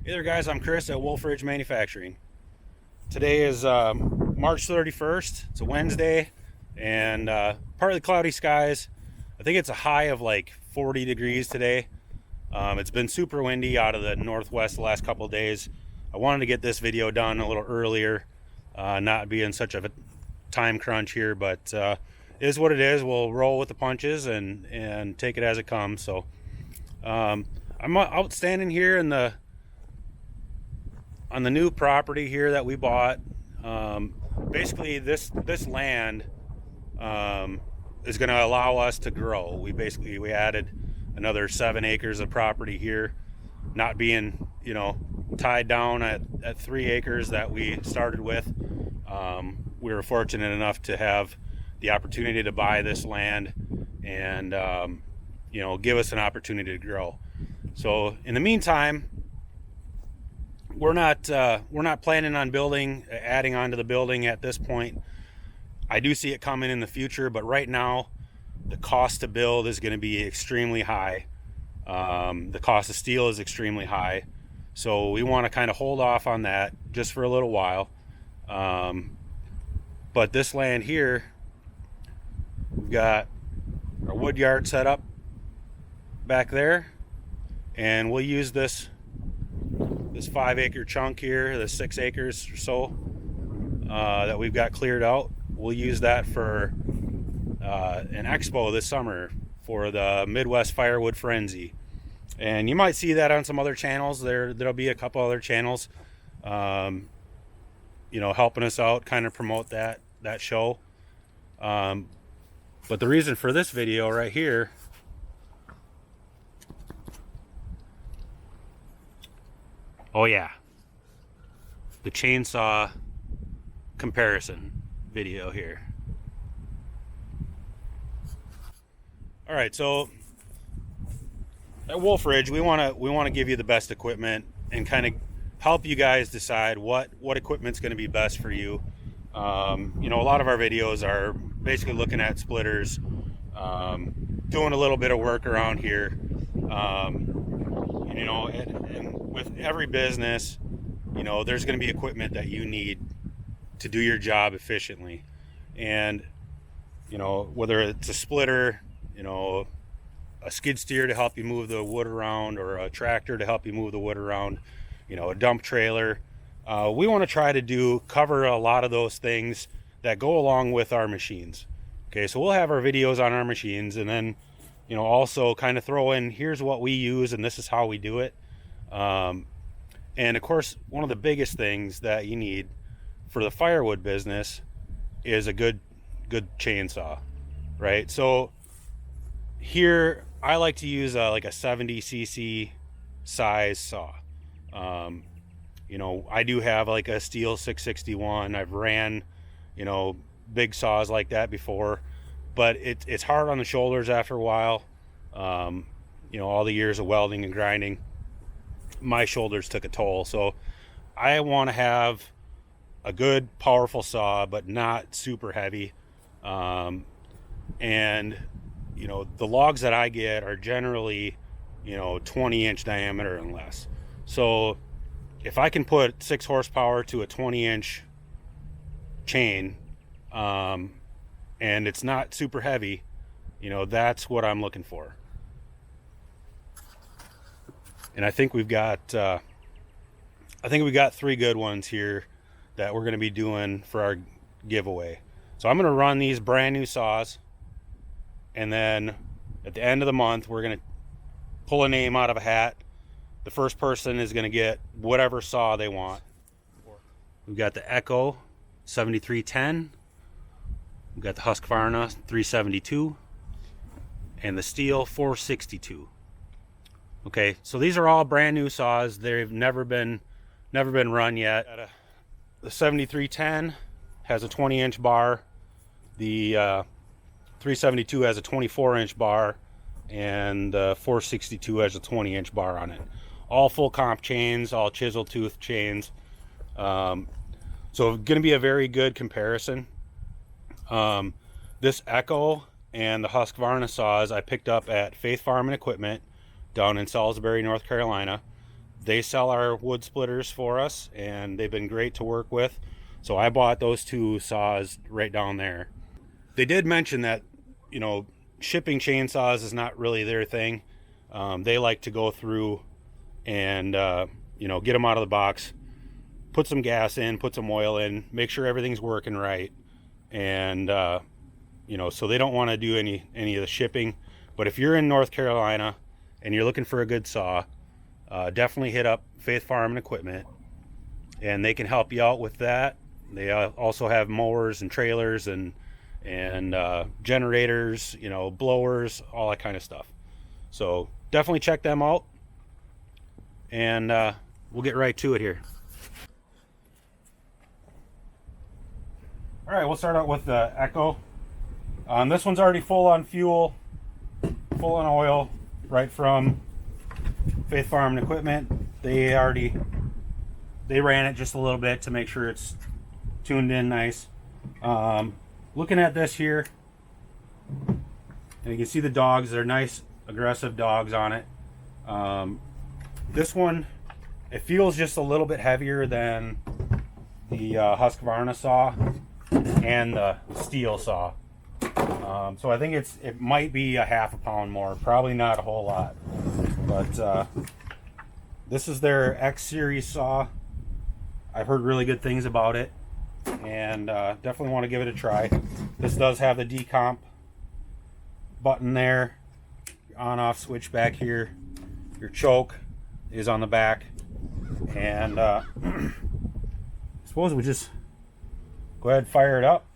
Hey there guys, I'm Chris at Wolf Ridge Manufacturing. Today is March 31st. It's a Wednesday and partly cloudy skies. I think it's a high of like 40 degrees today. It's been super windy out of the northwest the last couple of days. I wanted to get this video done a little earlier, not being such a time crunch here, but it is what it is. We'll roll with the punches and take it as it comes. So I'm out standing here on the new property here that we bought. Basically this land is going to allow us to grow. We added another 7 acres of property here, not being tied down at 3 acres that we started with. We were fortunate enough to have the opportunity to buy this land and give us an opportunity to grow. So in the meantime, we're not planning on adding on to the building at this point. I do see it coming in the future, but right now the cost to build is going to be extremely high. The cost of steel is extremely high, so we want to kind of hold off on that just for a little while. But this land here, we've got our wood yard set up back there, and we'll use this 5 acre chunk here, the 6 acres or so that we've got cleared out. We'll use that for an expo this summer for the Midwest Firewood Frenzy, and you might see that on some other channels. There'll be a couple other channels helping us out, kind of promote that show. But the reason for this video right here, oh yeah, the chainsaw comparison video here. All right, so at Wolf Ridge, we want to give you the best equipment and kind of help you guys decide what equipment's going to be best for you. A lot of our videos are basically looking at splitters, doing a little bit of work around here. And with every business, there's going to be equipment that you need to do your job efficiently. And, whether it's a splitter, a skid steer to help you move the wood around, or a tractor to help you move the wood around, a dump trailer. We want to try to cover a lot of those things that go along with our machines. Okay, so we'll have our videos on our machines, and then, also kind of throw in, here's what we use and this is how we do it. And of course, one of the biggest things that you need for the firewood business is a good chainsaw, right? So here I like to use like a 70cc size saw. I do have like a Stihl 661. I've ran big saws like that before, but it's hard on the shoulders after a while. All the years of welding and grinding, my shoulders took a toll. So I want to have a good powerful saw, but not super heavy. And the logs that I get are generally 20-inch diameter and less. So if I can put 6 horsepower to a 20-inch chain, and it's not super heavy, that's what I'm looking for. And I think we've got 3 good ones here that we're going to be doing for our giveaway. So I'm going to run these brand new saws, and then at the end of the month we're going to pull a name out of a hat. The first person is going to get whatever saw they want. We've got the Echo 7310, we've got the Husqvarna 372, and the Stihl 462. Okay, so these are all brand new saws. They've never been run yet. The 7310 has a 20-inch bar. The 372 has a 24-inch bar, and the 462 has a 20-inch bar on it. All full comp chains, all chisel tooth chains. So going to be a very good comparison. This Echo and the Husqvarna saws I picked up at Faith Farm and Equipment down in Salisbury, North Carolina. They sell our wood splitters for us, and they've been great to work with. So I bought those two saws right down there. They did mention that, you know, shipping chainsaws is not really their thing. They like to go through and, you know, get them out of the box, put some gas in, put some oil in, make sure everything's working right. And, you know, so they don't want to do any of the shipping. But if you're in North Carolina and you're looking for a good saw, definitely hit up Faith Farm and Equipment, and they can help you out with that. They also have mowers and trailers and generators, you know, blowers, all that kind of stuff. So definitely check them out, and we'll get right to it here. All right, we'll start out with the Echo. This one's already full on fuel, full on oil, right from Faith Farm and Equipment. They ran it just a little bit to make sure it's tuned in nice. Looking at this here, and you can see the dogs. They're nice aggressive dogs on it. This one, it feels just a little bit heavier than the Husqvarna saw and the Stihl saw. So I think it might be a half a pound more, probably not a whole lot. But this is their X series saw. I've heard really good things about it, and definitely want to give it a try. This does have the decomp button there, on off switch back here. Your choke is on the back, and I suppose we just go ahead and fire it up.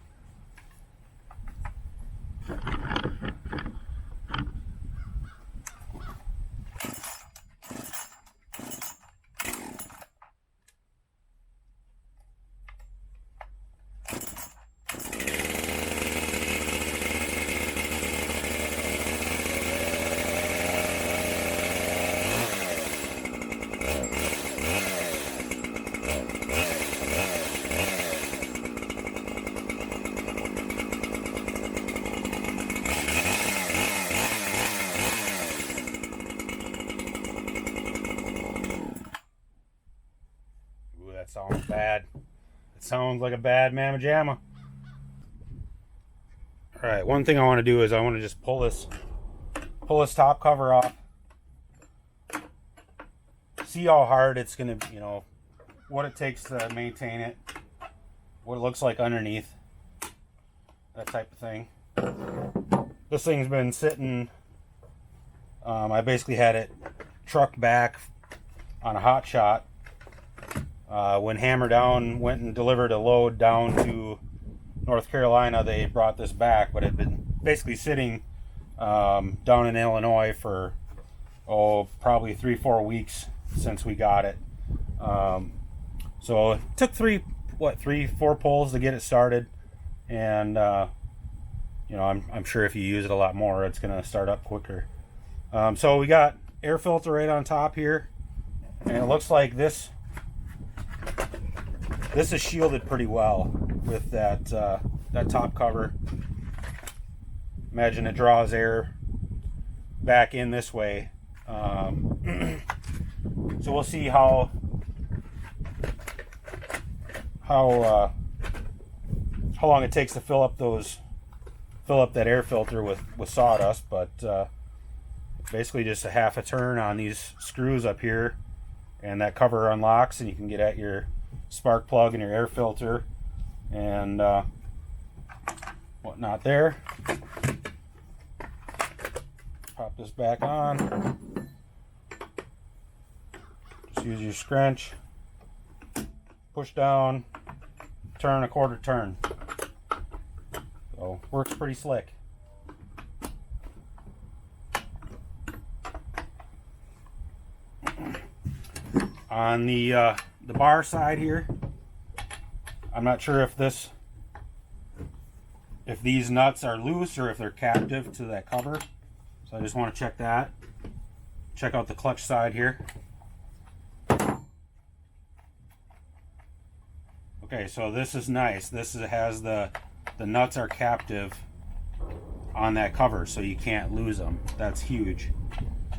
That sounds bad. It sounds like a bad mamma jamma. Alright, one thing I want to do is I want to just pull this top cover off. See how hard it's going to, you know, what it takes to maintain it, what it looks like underneath, that type of thing. This thing's been sitting, I basically had it trucked back on a hot shot. When Hammer Down went and delivered a load down to North Carolina, they brought this back, but it had been basically sitting down in Illinois for probably 3-4 weeks since we got it. So it took 3-4 pulls to get it started, and you know, I'm sure if you use it a lot more, it's gonna start up quicker. So we got air filter right on top here, and it looks like this is shielded pretty well with that top cover. Imagine it draws air back in this way. So we'll see how long it takes to fill up that air filter with sawdust, but basically just a half a turn on these screws up here, and that cover unlocks, and you can get at your spark plug and your air filter, and whatnot there. Pop this back on. Just use your scrunch. Push down. Turn a quarter turn. So works pretty slick. On the bar side here, I'm not sure if these nuts are loose or if they're captive to that cover. So I just want to check that. Check out the clutch side here. Okay, so this is nice. Has the nuts are captive on that cover, so you can't lose them. That's huge.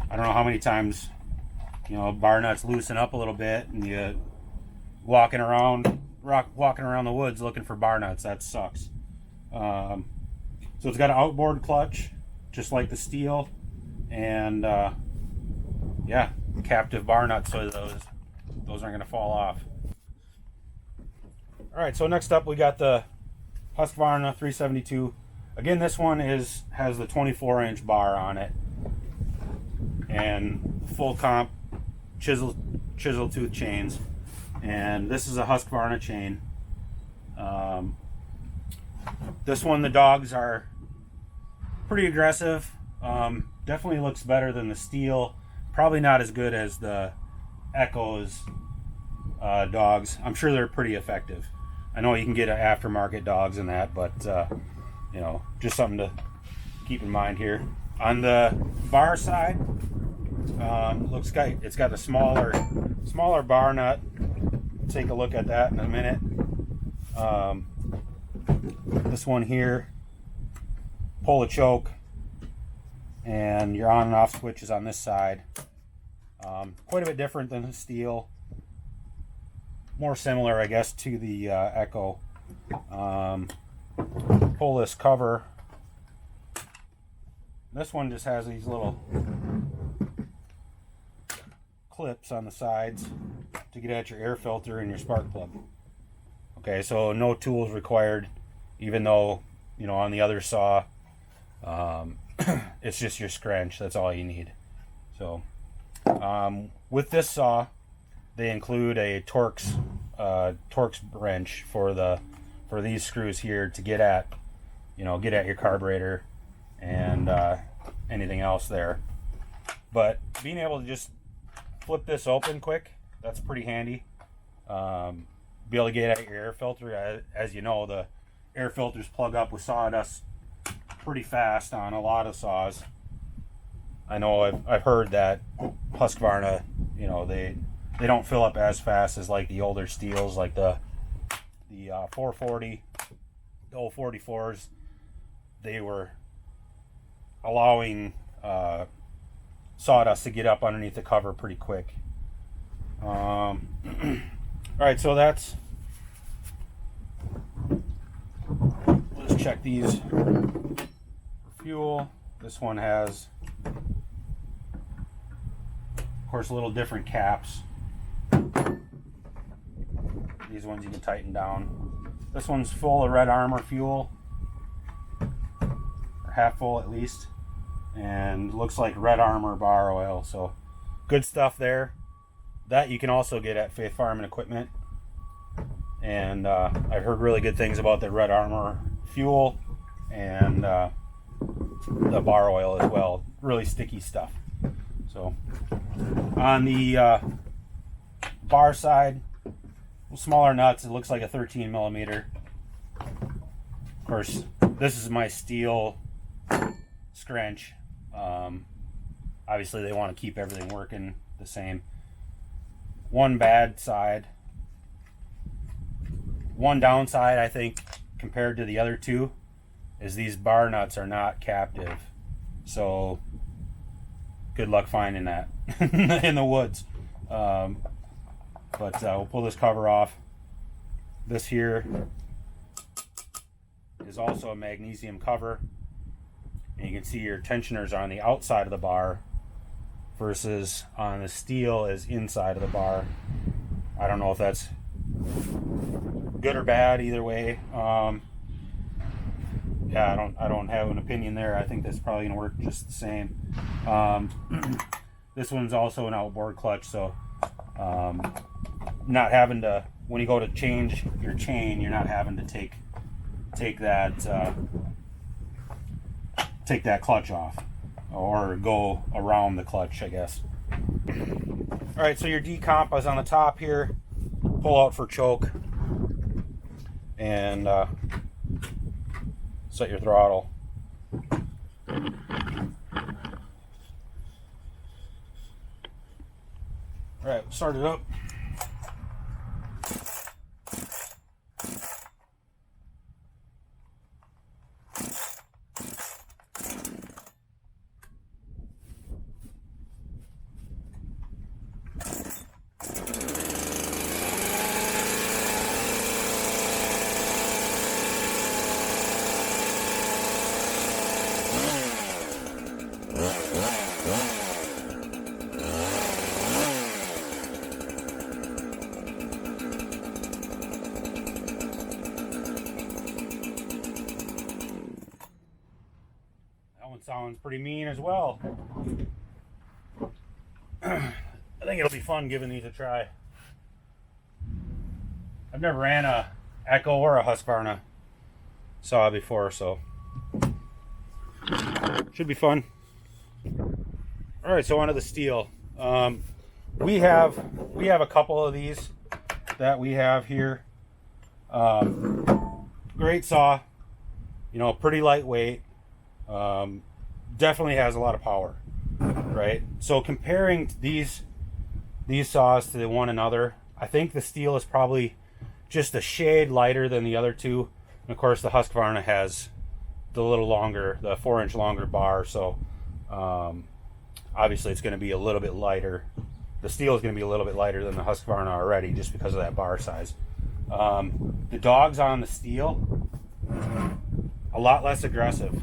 I don't know how many times, you know, bar nuts loosen up a little bit and you walking around the woods looking for bar nuts. That sucks. So it's got an outboard clutch, just like the Stihl, and yeah, captive bar nuts, so those aren't going to fall off. All right, so next up we got the Husqvarna 372. Again, this one has the 24-inch bar on it and full comp chisel tooth chains, and this is a Husqvarna chain. This one, the dogs are pretty aggressive. Definitely looks better than the Stihl. Probably not as good as the Echo's dogs. I'm sure they're pretty effective. I know you can get aftermarket dogs in that, but you know, just something to keep in mind here. On the bar side, it's got a smaller bar nut. Take a look at that in a minute. This one here, pull a choke, and your on and off switch is on this side. Quite a bit different than the Stihl. More similar, I guess, to the Echo. Pull this cover. This one just has these little clips on the sides to get at your air filter and your spark plug. Okay, so no tools required, even though, you know, on the other saw, it's just your scrunch. That's all you need. So with this saw, they include a Torx wrench for these screws here to get at your carburetor and anything else there. But being able to just flip this open quick, that's pretty handy. Be able to get at your air filter. As you know, the air filters plug up with sawdust pretty fast on a lot of saws. I know I've heard that Husqvarna, you know, they don't fill up as fast as like the older Stihls, like the 440, the old 44s. They were allowing sawdust to get up underneath the cover pretty quick. All right, so let's check these for fuel. This one has, of course, a little different caps. These ones you can tighten down. This one's full of Red Armor fuel, or half full at least, and looks like Red Armor bar oil, so good stuff there. That you can also get at Faith Farm and Equipment, and I've heard really good things about the Red Armor fuel and the bar oil as well. Really sticky stuff. So on the bar side, smaller nuts. It looks like a 13 millimeter. Of course, this is my Stihl scrunch. Obviously, they want to keep everything working the same. One downside, I think, compared to the other two, is these bar nuts are not captive. So, good luck finding that in the woods. But we'll pull this cover off. This here is also a magnesium cover. And you can see your tensioners are on the outside of the bar versus on the Stihl is inside of the bar. I don't know if that's good or bad, either way. yeah, I don't have an opinion there. I think that's probably gonna work just the same. This one's also an outboard clutch, so not having to, when you go to change your chain, you're not having to take that clutch off, or go around the clutch, I guess. All right, so your decomp is on the top here. Pull out for choke, and set your throttle. All right, start it up. Sounds pretty mean as well. I think it'll be fun giving these a try. I've never ran a Echo or a Husqvarna saw before, so should be fun. All right, so onto the Stihl. We have a couple of these that we have here. Great saw, you know, pretty lightweight. Definitely has a lot of power, right? So comparing these saws to one another, I think the Stihl is probably just a shade lighter than the other two. And of course, the Husqvarna has the little longer, the 4-inch longer bar, so obviously it's going to be a little bit lighter. The Stihl is going to be a little bit lighter than the Husqvarna already, just because of that bar size. The dogs on the Stihl, a lot less aggressive.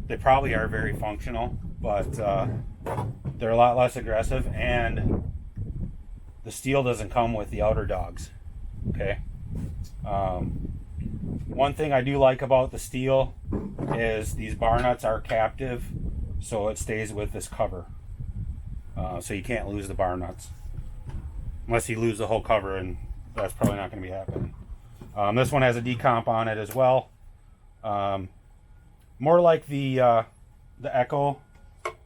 They probably are very functional, but they're a lot less aggressive, and the Stihl doesn't come with the outer dogs. Okay. One thing I do like about the Stihl is these bar nuts are captive, so it stays with this cover. So you can't lose the bar nuts, unless you lose the whole cover, and that's probably not going to be happening. This one has a decomp on it as well. More like the Echo,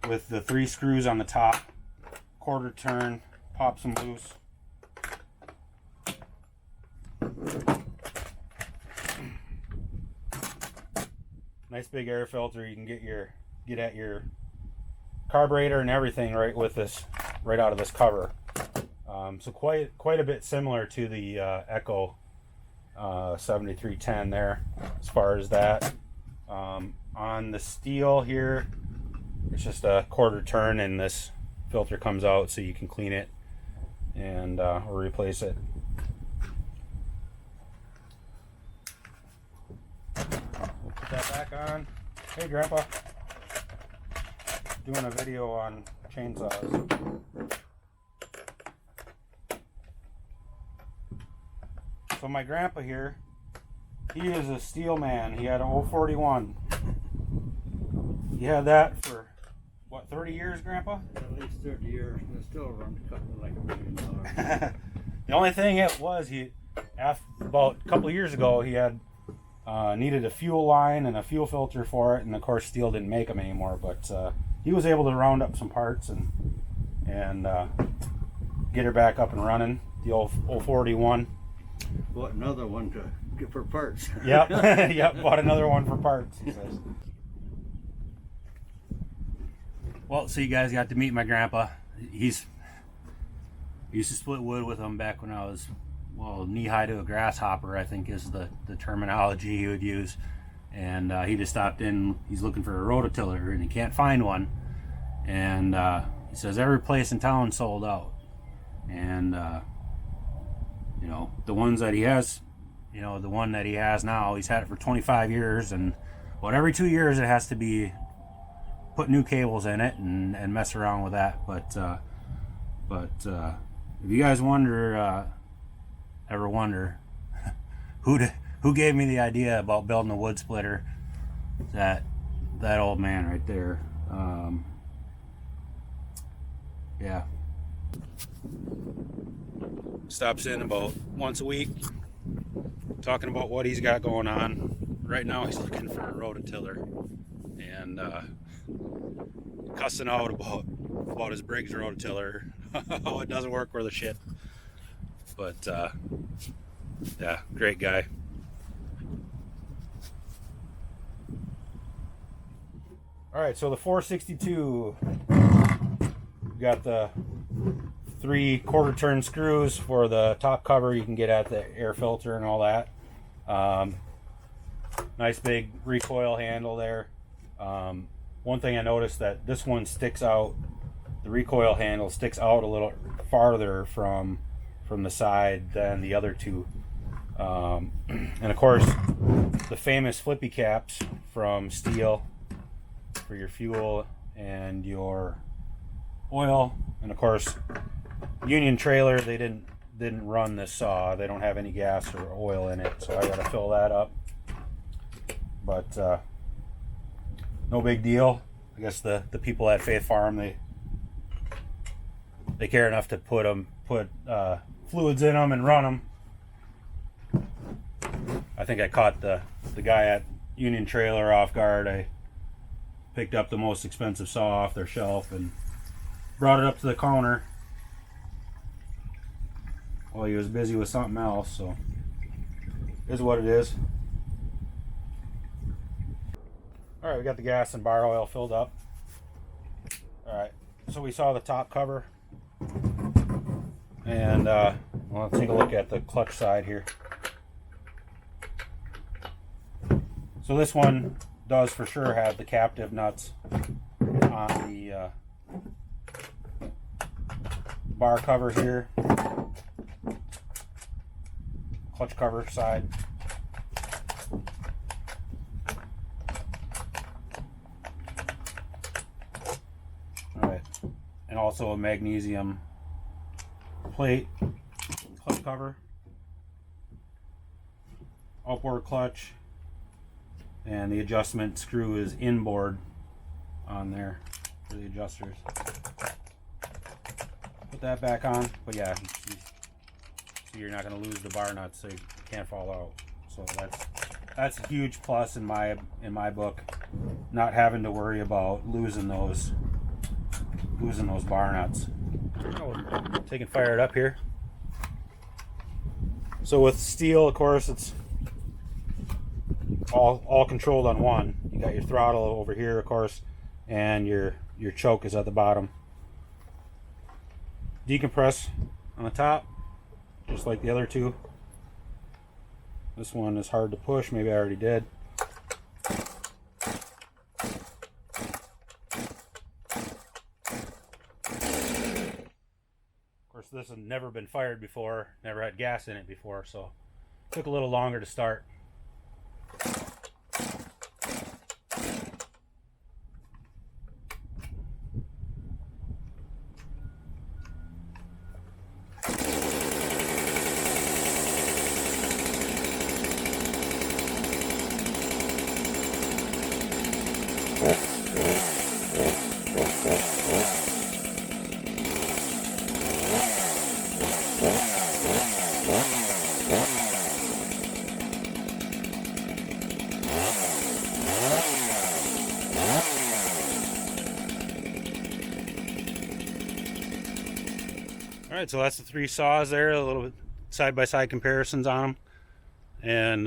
with the 3 screws on the top, quarter turn, pops them loose. Nice big air filter. You can get at your carburetor and everything right with this, right out of this cover. So quite a bit similar to the Echo 7310 there, as far as that. On the Stihl here, it's just a quarter turn, and this filter comes out so you can clean it and or replace it. We'll put that back on. Hey Grandpa, doing a video on chainsaws. So my grandpa here, he is a Stihl man. He had an 041. He had that for, what, 30 years, Grandpa? At least 30 years, and it still runs cutting like $1 million. The only thing it was, about a couple of years ago, he had needed a fuel line and a fuel filter for it, and of course Stihl didn't make them anymore, but he was able to round up some parts and get her back up and running, the old 041. Bought another one to get for parts. Yep, yep, bought another one for parts, he says. Well, so you guys got to meet my grandpa. I used to split wood with him back when I was, well, knee-high to a grasshopper, I think is the terminology he would use. And he just stopped in. He's looking for a rototiller, and he can't find one. And he says every place in town sold out. And you know, the ones that he has, you know, the one that he has now, he's had it for 25 years, and what, every 2 years it has to be put new cables in it and mess around with that. But if you guys ever wonder who who gave me the idea about building a wood splitter? That old man right there. Yeah. Stops in about once a week, talking about what he's got going on. Right now he's looking for a rototiller and cussing out about his Briggs rototiller. How it doesn't work worth a shit. But yeah, great guy. All right, so the 462, we got the 3 quarter turn screws for the top cover. You can get at the air filter and all that. Nice big recoil handle there. One thing I noticed that this one sticks out, the recoil handle sticks out a little farther from the side than the other two. And of course, the famous flippy caps from Stihl for your fuel and your oil. And of course, Union Trailer, they didn't run this saw. They don't have any gas or oil in it, so I gotta fill that up. But no big deal. I guess the people at Faith Farm, they care enough to put fluids in them and run them. I think I caught the guy at Union Trailer off guard. I picked up the most expensive saw off their shelf and brought it up to the counter while he was busy with something else, so it is what it is. Alright, we got the gas and bar oil filled up. Alright, so we saw the top cover. And well, let's take a look at the clutch side here. So this one does for sure have the captive nuts on the bar cover here. Clutch cover side. Alright, and also a magnesium plate clutch cover, upward clutch, and the adjustment screw is inboard on there for the adjusters. Put that back on, but yeah, so you're not going to lose the bar nuts, so you can't fall out. So that's a huge plus in my book, not having to worry about losing those bar nuts. Taking fire it up here. So with Stihl, of course, it's all controlled on one. You got your throttle over here, of course, and your choke is at the bottom. Decompress on the top, just like the other two. This one is hard to push. Maybe I already did. This has never been fired before, never had gas in it before, so it took a little longer to start. Alright, so that's the 3 saws there, a little bit side-by-side comparisons on them. And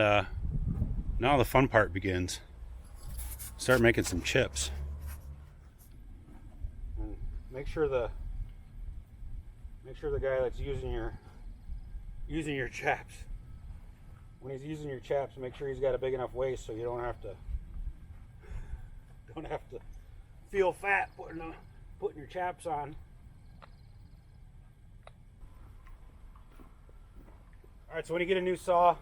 now the fun part begins. Start making some chips. And make sure the guy that's using your chaps, when he's using your chaps, make sure he's got a big enough waist so you don't have to feel fat putting your chaps on. Alright, so when you get a new saw,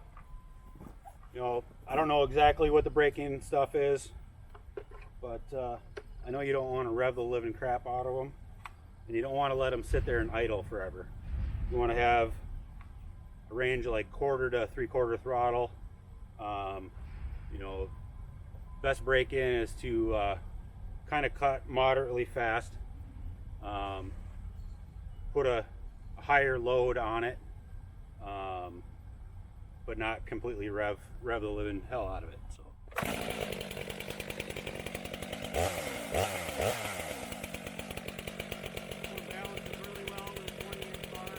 I don't know exactly what the break-in stuff is, but I know you don't want to rev the living crap out of them, and you don't want to let them sit there and idle forever. You want to have a range of like 1/4 to 3/4 throttle, You know, best break in is to kind of cut moderately fast, put a higher load on it, but not completely rev the living hell out of it. So. Balances really well with 20-inch bar.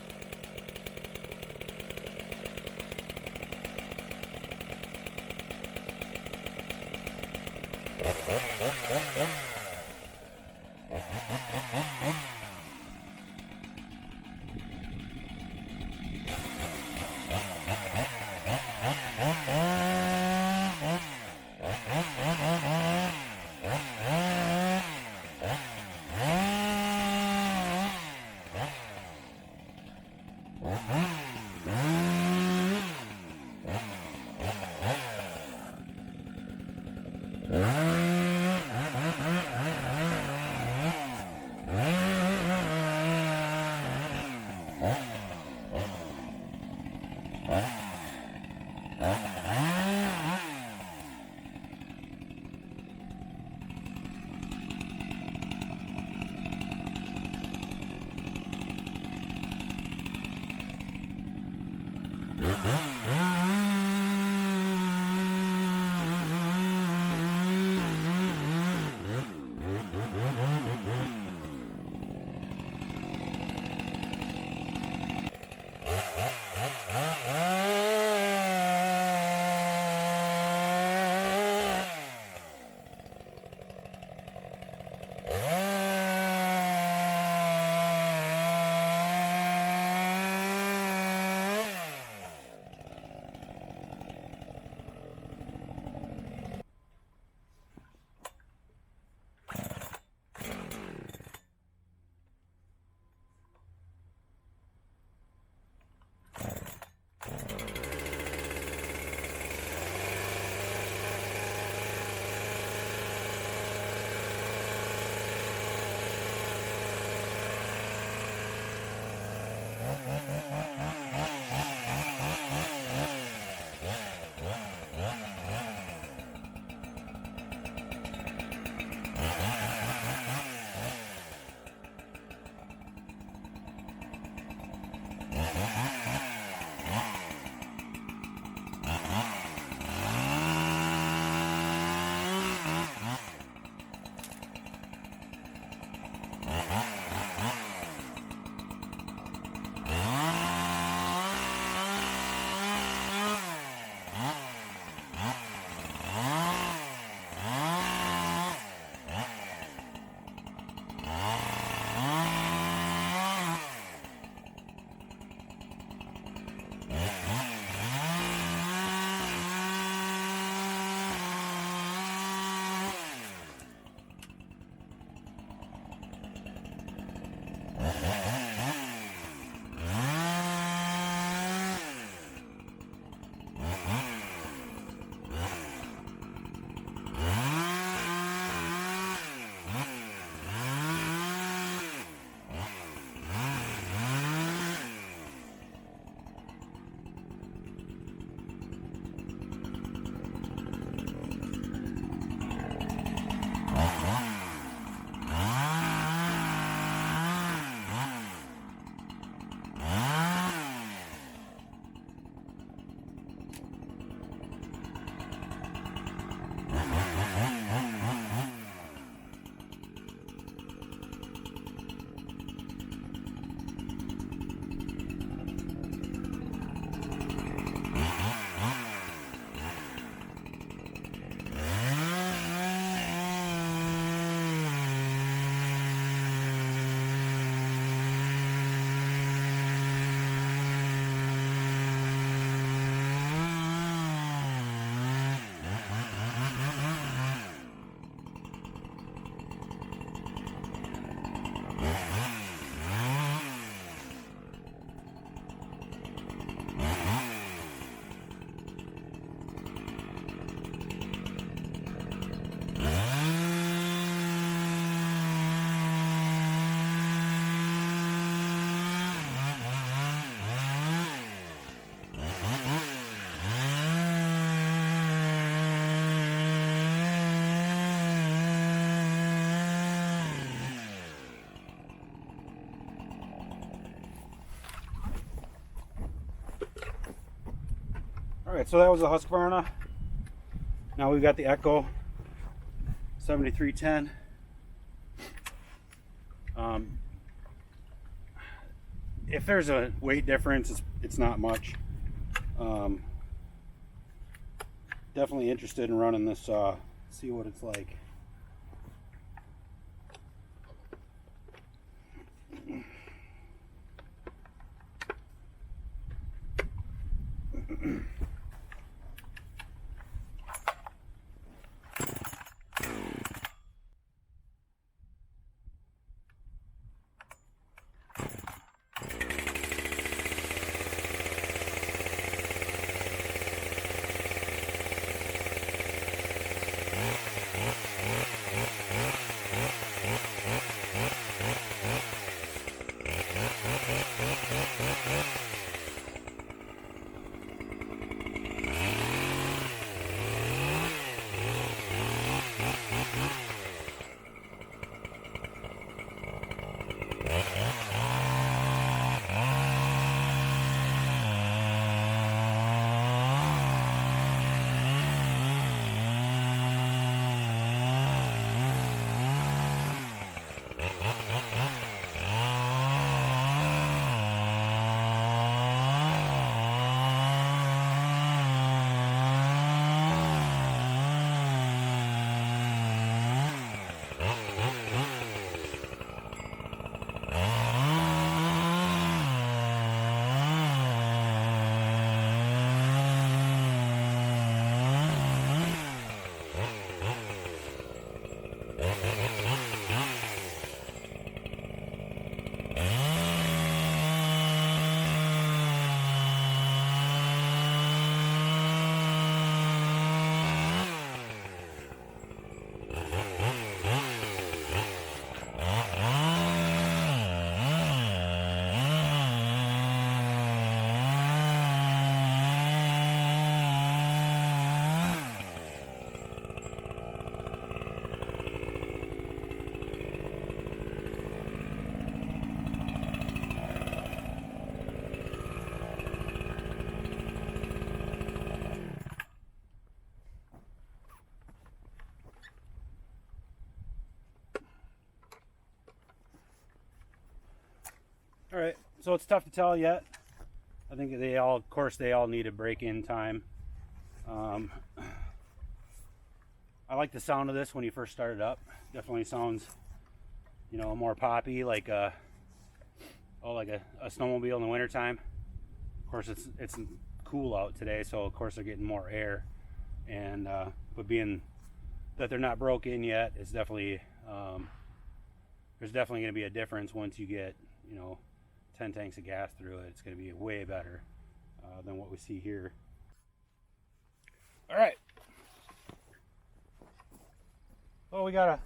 All right, so that was the Husqvarna. Now we've got the Echo 7310. If there's a weight difference, it's not much. Definitely interested in running this saw, see what it's like. All right, so it's tough to tell yet. I think of course, they all need a break-in time. I like the sound of this when you first start it up. Definitely sounds, more poppy, like a snowmobile in the wintertime. Of course, it's cool out today, so of course they're getting more air. And but being that they're not broke in yet, it's definitely there's definitely going to be a difference once you get 10 tanks of gas through it. It's going to be way better than what we see here. All right. Well, we got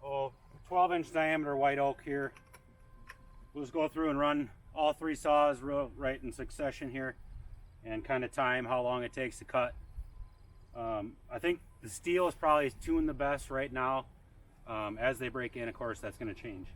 a 12-inch diameter white oak here. We'll just go through and run all three saws right in succession here and kind of time how long it takes to cut. I think the Stihl is probably tuned the best right now. As they break in, of course, that's going to change.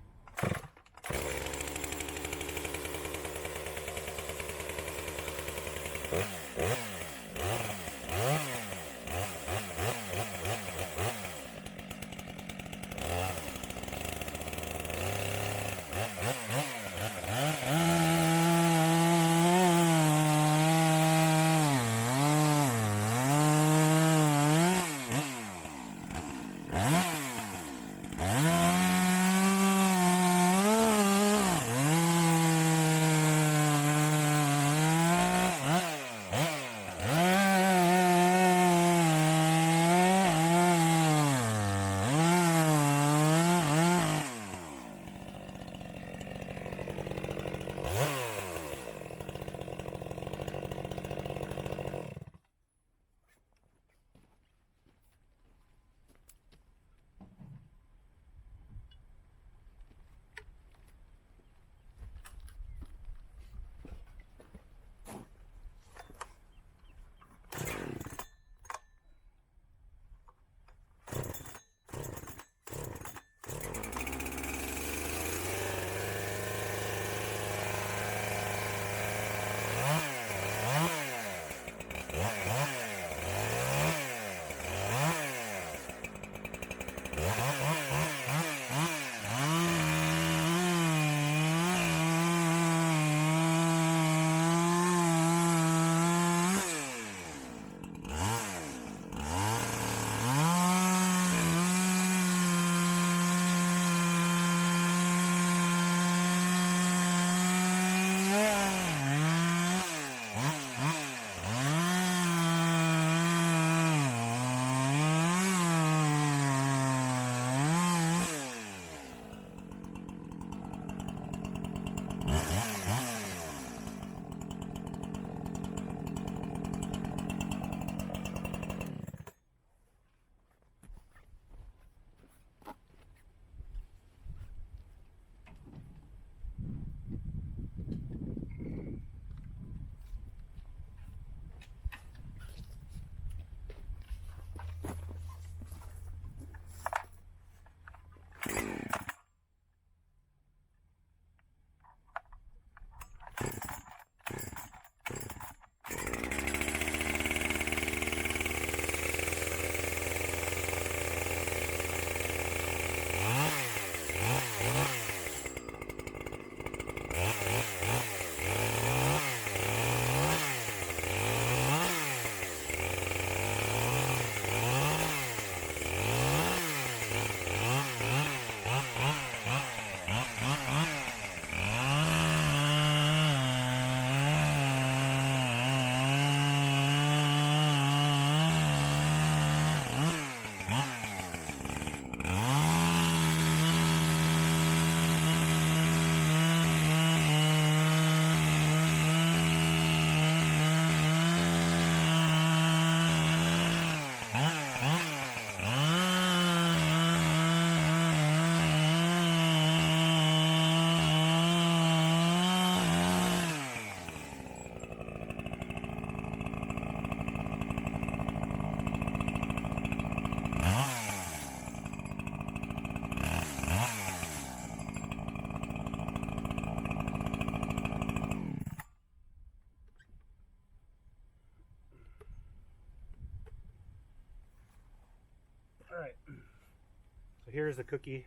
So here's the cookies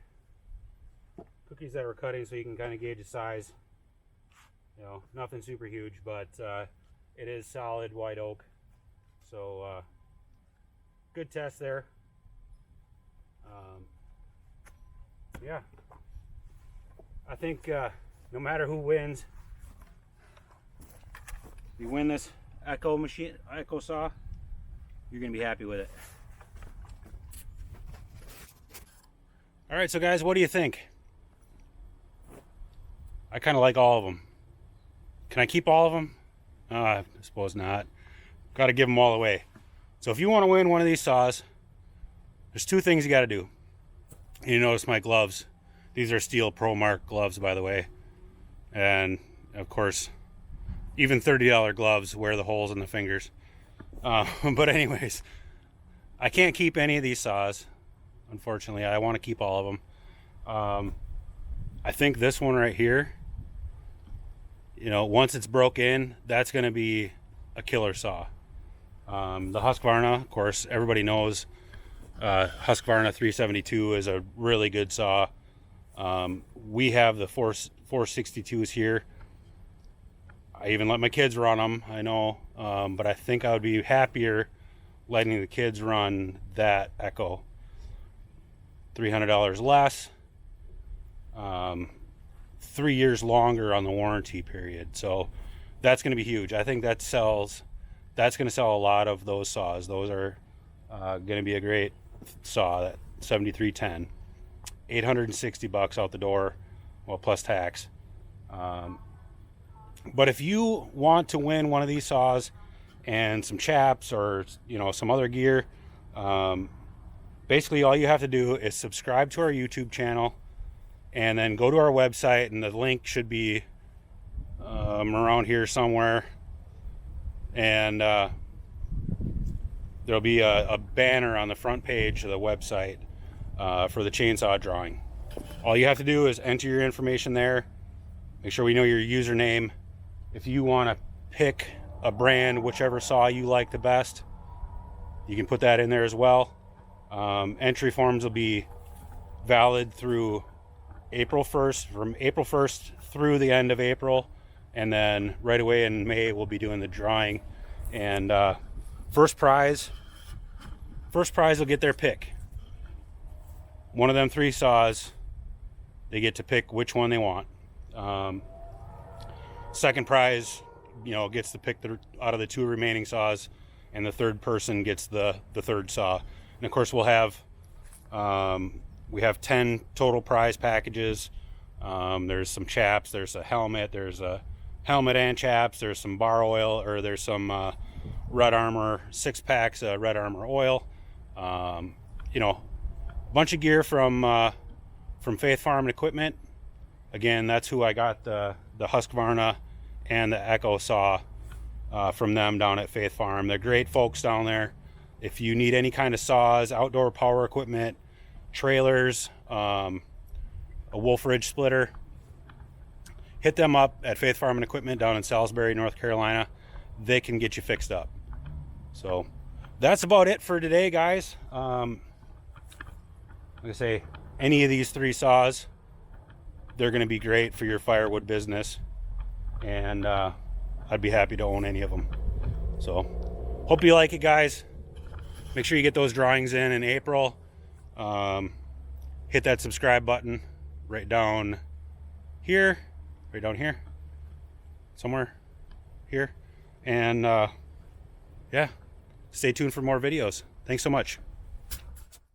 that we're cutting, so you can kind of gauge the size. You know, nothing super huge, but it is solid white oak. So good test there. Yeah, I think no matter who wins, if you win this Echo saw, you're gonna be happy with it. All right, so guys, what do you think? I kind of like all of them. Can I keep all of them? I suppose not. Got to give them all away. So if you want to win one of these saws, there's two things you got to do. You notice my gloves. These are Stihl Pro Mark gloves, by the way. And of course, even $30 gloves wear the holes in the fingers. But anyways, I can't keep any of these saws. Unfortunately, I want to keep all of them. I think this one right here, you know, once it's broke in, that's going to be a killer saw. The Husqvarna, of course, everybody knows Husqvarna 372 is a really good saw. We have the 462s here. I even let my kids run them, I know, but I think I would be happier letting the kids run that Echo. $300 less, 3 years longer on the warranty period. So that's going to be huge. I think that's going to sell a lot of those saws. Those are going to be a great saw. That 7310, $860 out the door, well, plus tax. But if you want to win one of these saws and some chaps or, you know, some other gear, basically all you have to do is subscribe to our YouTube channel and then go to our website, and the link should be around here somewhere, and there'll be a banner on the front page of the website for the chainsaw drawing. All you have to do is enter your information there. Make sure we know your username. If you want to pick a brand, whichever saw you like the best, you can put that in there as well. Entry forms will be valid through April 1st, from April 1st through the end of April, and then right away in May we'll be doing the drawing. And first prize will get their pick. One of them three saws, they get to pick which one they want. Second prize, you know, gets to pick out of the two remaining saws, and the third person gets the third saw. And of course we'll have we have 10 total prize packages. There's some chaps, there's a helmet and chaps, there's some bar oil, or there's some Red Armor 6 packs Red Armor oil. You know, a bunch of gear from Faith Farm and Equipment. Again, that's who I got the Husqvarna and the Echo saw from them down at Faith Farm. They're great folks down there. If you need any kind of saws, outdoor power equipment, trailers, a Wolf Ridge splitter, hit them up at Faith Farm and Equipment down in Salisbury, North Carolina. They can get you fixed up. So that's about it for today, guys. Like I say, any of these three saws, they're going to be great for your firewood business, and I'd be happy to own any of them. So hope you like it, guys. Make sure you get those drawings in April. Hit that subscribe button right down here, somewhere here, and yeah, stay tuned for more videos. Thanks so much.